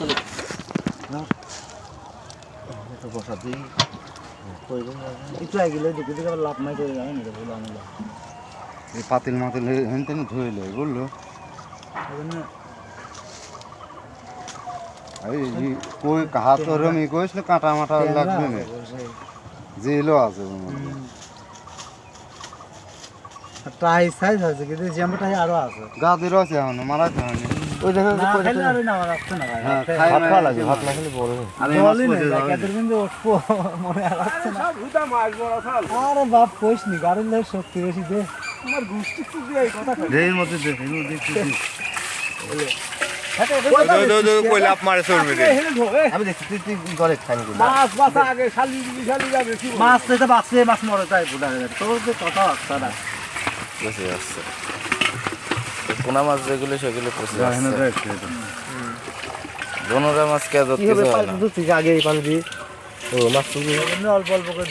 চলো তো বসা দিই একটু আগিলে দেখে দেখে লাভ নাই করে যাবে না বলো আমি এই পাতিল মাতিল হেন তেন ধুয়ে লয় বললো এই কই হাত রমি কইস না কাঁটা মাটা লাগবে না জেলও আছে টাই সাইজ আছে কিন্তু জ্যাম্বোটাই আরো আছে গাদির আছে এখন মারা হয়নি ওই দেখেন খাইলে আর না রাখছে না হাত খা লাগে হাত না খেলে বড় আমি বলি না কাদের কিন্তু উঠবো মনে রাখছে না হুদা মাছ বড় থাল আরে বাপ কইস নি গাড়ির লাই শক্তি বেশি দে আমার গুষ্টি কি দিয়ে এই কথা কই দেহের মধ্যে দেখি দেখছি কই লাভ মারে চলবে রে আমি দেখছি তুই ঘরে খাইনি মাছ বাসা আগে খালি যাবে কি মাছ তো এটা বাঁচছে মাছ মরে যায় বুড়া তোর যে কথা আছে না বসে আসছে পোনা মাছ যেগুলো সেগুলো পচে যাচ্ছে বনরা মাছ কে যত কিছু হয় না আগে পানি দিয়ে ও মাছ অল্প অল্প করে